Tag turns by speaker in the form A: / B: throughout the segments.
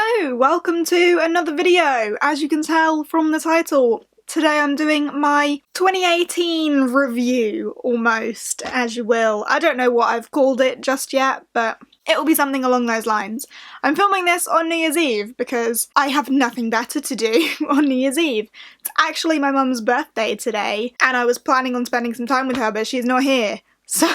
A: Hello, welcome to another video. As you can tell from the title, today I'm doing my 2018 review, almost, as you will. I don't know what I've called it just yet, but it will be something along those lines. I'm filming this on New Year's Eve because I have nothing better to do on New Year's Eve. It's actually my mum's birthday today, and I was planning on spending some time with her, but she's not here. So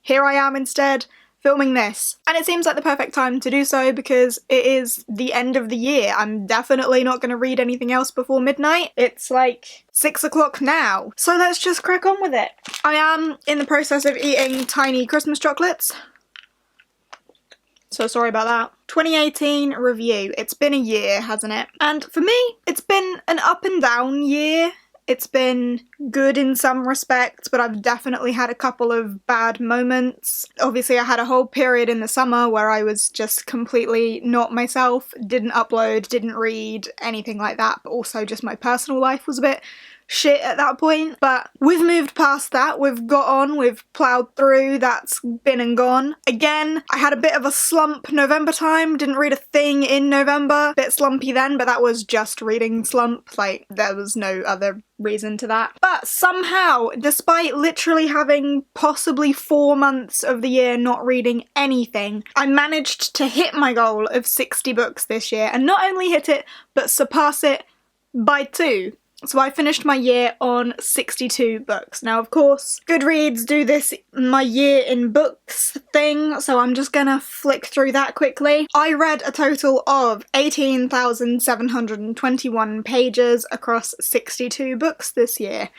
A: here I am instead, filming this. And it seems like the perfect time to do so because it is the end of the year. I'm definitely not going to read anything else before midnight. It's like 6 o'clock now. So let's just crack on with it. I am in the process of eating tiny Christmas chocolates. So sorry about that. 2018 review. It's been a year, hasn't it? And for me, it's been an up and down year. It's been good in some respects, but I've definitely had a couple of bad moments. Obviously, I had a whole period in the summer where I was just completely not myself, didn't upload, didn't read, anything like that, but also just my personal life was a bit shit at that point. But we've moved past that, we've got on, we've ploughed through, that's been and gone. Again, I had a bit of a slump November time, didn't read a thing in November, bit slumpy then, but that was just reading slump, like there was no other reason to that. But somehow, despite literally having possibly 4 months of the year not reading anything, I managed to hit my goal of 60 books this year, and not only hit it, but surpass it by 2. So I finished my year on 62 books. Now, of course, Goodreads do this my year in books thing, so I'm just gonna flick through that quickly. I read a total of 18,721 pages across 62 books this year.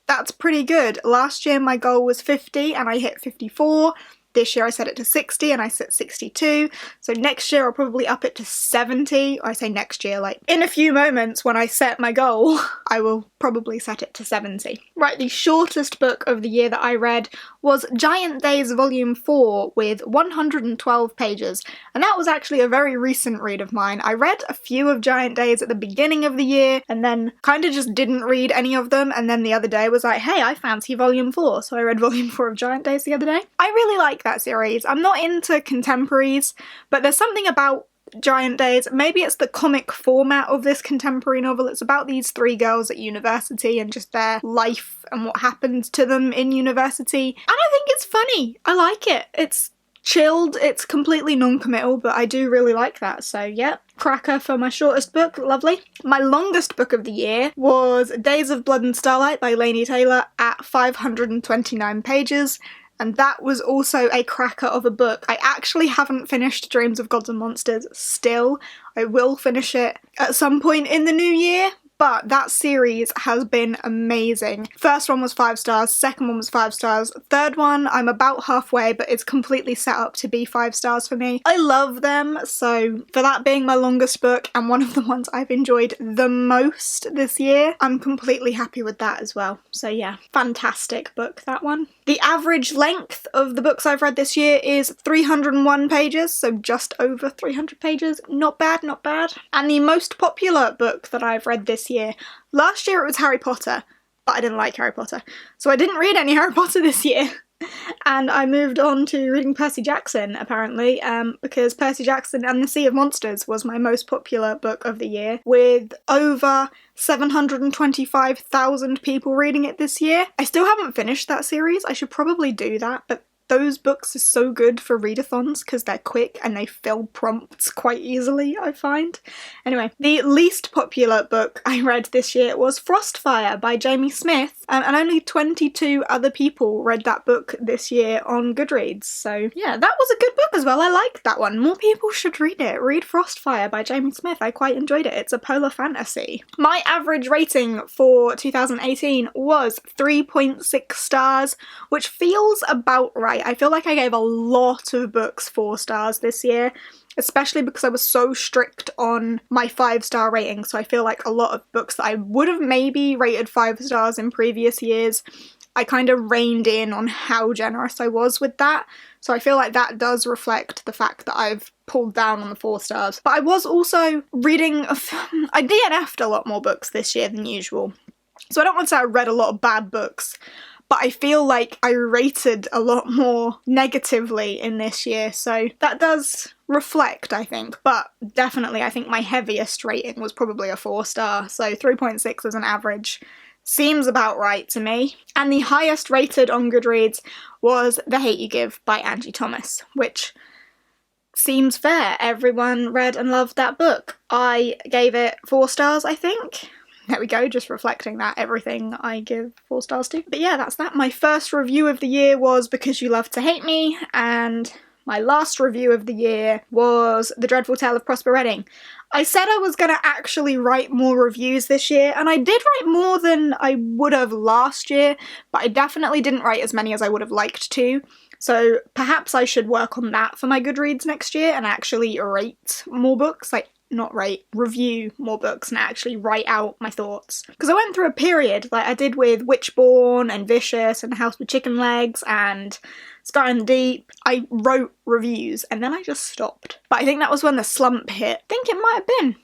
A: That's pretty good. Last year my goal was 50 and I hit 54. This year I set it to 60 and I set 62, so next year I'll probably up it to 70. I say next year, like in a few moments when I set my goal, I will probably set it to 70. Right, the shortest book of the year that I read was Giant Days Volume 4 with 112 pages, and that was actually a very recent read of mine. I read a few of Giant Days at the beginning of the year and then kind of just didn't read any of them, and then the other day was like, hey, I fancy Volume 4, so I read Volume 4 of Giant Days the other day. I really like that series. I'm not into contemporaries, but there's something about Giant Days. Maybe it's the comic format of this contemporary novel. It's about these 3 girls at university and just their life and what happened to them in university. And I think it's funny. I like it. It's chilled. It's completely non-committal, but I do really like that. So yeah, cracker for my shortest book. Lovely. My longest book of the year was Days of Blood and Starlight by Laini Taylor at 529 pages. And that was also a cracker of a book. I actually haven't finished Dreams of Gods and Monsters still. I will finish it at some point in the new year, but that series has been amazing. First one was 5 stars, second one was 5 stars, third one I'm about halfway, but it's completely set up to be 5 stars for me. I love them, so for that being my longest book and one of the ones I've enjoyed the most this year, I'm completely happy with that as well. So yeah, fantastic book, that one. The average length of the books I've read this year is 301 pages, so just over 300 pages. Not bad, not bad. And the most popular book that I've read this year, last year it was Harry Potter, but I didn't like Harry Potter, so I didn't read any Harry Potter this year. And I moved on to reading Percy Jackson, apparently, because Percy Jackson and the Sea of Monsters was my most popular book of the year, with over 725,000 people reading it this year. I still haven't finished that series. I should probably do that, but those books are so good for readathons because they're quick and they fill prompts quite easily, I find. Anyway, the least popular book I read this year was Frostfire by Jamie Smith, and only 22 other people read that book this year on Goodreads. So yeah, that was a good book as well. I liked that one. More people should read it. Read Frostfire by Jamie Smith. I quite enjoyed it. It's a polar fantasy. My average rating for 2018 was 3.6 stars, which feels about right. I feel like I gave a lot of books 4 stars this year, especially because I was so strict on my 5-star rating, so I feel like a lot of books that I would have maybe rated 5 stars in previous years, I kind of reined in on how generous I was with that, so I feel like that does reflect the fact that I've pulled down on the 4 stars. But I was also reading, I DNF'd a lot more books this year than usual, so I don't want to say I read a lot of bad books, but I feel like I rated a lot more negatively in this year, so that does reflect, I think. But definitely I think my heaviest rating was probably a 4-star, so 3.6 as an average seems about right to me. And the highest rated on Goodreads was The Hate You Give by Angie Thomas, which seems fair. Everyone read and loved that book. I gave it 4 stars, I think. There we go, just reflecting that everything I give 4 stars to. But yeah, that's that. My first review of the year was Because You Love to Hate Me, and my last review of the year was The Dreadful Tale of Prosper Redding. I said I was going to actually write more reviews this year, and I did write more than I would have last year, but I definitely didn't write as many as I would have liked to. So perhaps I should work on that for my Goodreads next year and actually rate more books, like not rate, review more books and actually write out my thoughts. Because I went through a period, like I did with Witchborn and Vicious and House with Chicken Legs and Sky in the Deep. I wrote reviews and then I just stopped. But I think that was when the slump hit. I think it might have been.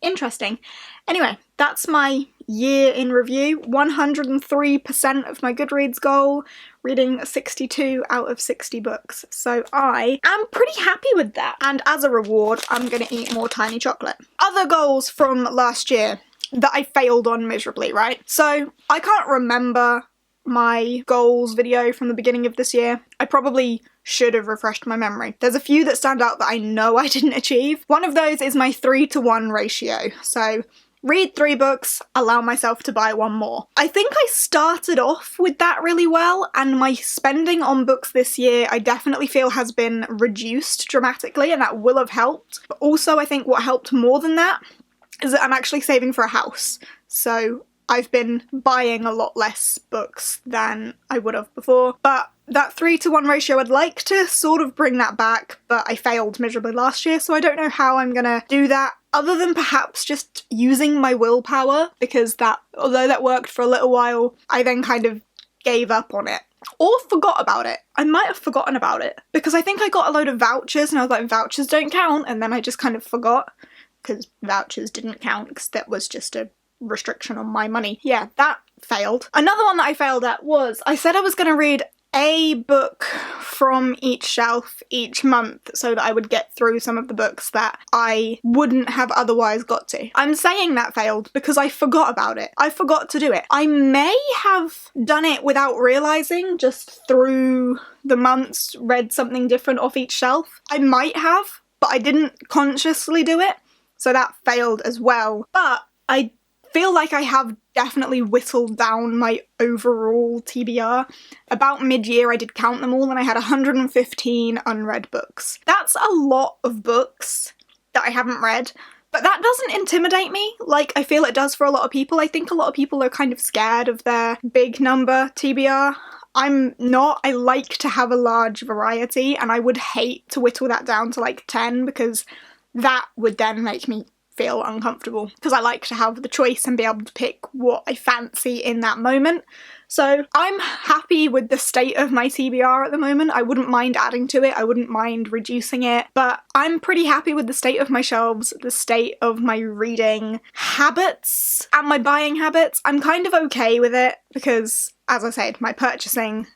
A: Interesting. Anyway, that's my year in review. 103% of my Goodreads goal, reading 62 out of 60 books. So I am pretty happy with that. And as a reward, I'm going to eat more tiny chocolate. Other goals from last year that I failed on miserably, right? So I can't remember my goals video from the beginning of this year. I probably should have refreshed my memory. There's a few that stand out that I know I didn't achieve. One of those is my 3-to-1 ratio. So read 3 books, allow myself to buy 1 more. I think I started off with that really well, and my spending on books this year I definitely feel has been reduced dramatically, and that will have helped. But also I think what helped more than that is that I'm actually saving for a house. So I've been buying a lot less books than I would have before, but that 3-to-1 ratio, I'd like to sort of bring that back, but I failed miserably last year, so I don't know how I'm gonna do that, other than perhaps just using my willpower, because that, although that worked for a little while, I then kind of gave up on it. Or forgot about it. I might have forgotten about it, because I think I got a load of vouchers, and I was like, vouchers don't count, and then I just kind of forgot, because vouchers didn't count, because that was just a restriction on my money. Yeah, that failed. Another one that I failed at was, I said I was going to read a book from each shelf each month so that I would get through some of the books that I wouldn't have otherwise got to. I'm saying that failed because I forgot about it. I forgot to do it. I may have done it without realising, just through the months read something different off each shelf. I might have, but I didn't consciously do it, so that failed as well. But I feel like I have definitely whittled down my overall TBR. About mid-year I did count them all and I had 115 unread books. That's a lot of books that I haven't read, but that doesn't intimidate me like I feel it does for a lot of people. I think a lot of people are kind of scared of their big number TBR. I'm not. I like to have a large variety, and I would hate to whittle that down to like 10 because that would then make me feel uncomfortable, because I like to have the choice and be able to pick what I fancy in that moment. So I'm happy with the state of my TBR at the moment. I wouldn't mind adding to it, I wouldn't mind reducing it, but I'm pretty happy with the state of my shelves, the state of my reading habits and my buying habits. I'm kind of okay with it because, as I said, my purchasing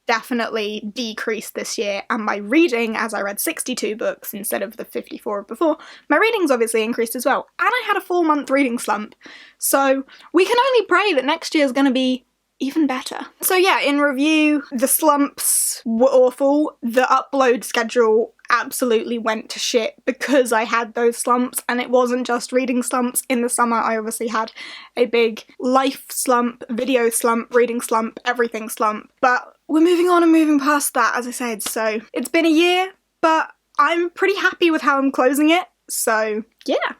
A: definitely decreased this year, and my reading, as I read 62 books instead of the 54 before, my reading's obviously increased as well. And I had a 4-month reading slump, so we can only pray that next year's gonna be even better. So yeah, in review, the slumps were awful. The upload schedule absolutely went to shit because I had those slumps, and it wasn't just reading slumps. In the summer I obviously had a big life slump, video slump, reading slump, everything slump, but we're moving on and moving past that, as I said. So it's been a year, but I'm pretty happy with how I'm closing it, so yeah.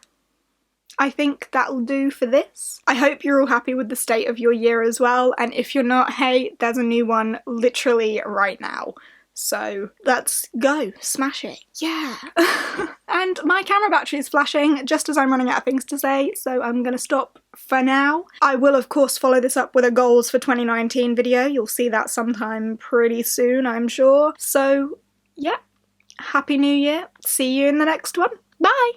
A: I think that'll do for this. I hope you're all happy with the state of your year as well, and if you're not, hey, there's a new one literally right now. So let's go, smash it, yeah. And my camera battery is flashing just as I'm running out of things to say, so I'm gonna stop for now. I will of course follow this up with a goals for 2019 video. You'll see that sometime pretty soon, I'm sure. So yeah, happy new year. See you in the next one. Bye!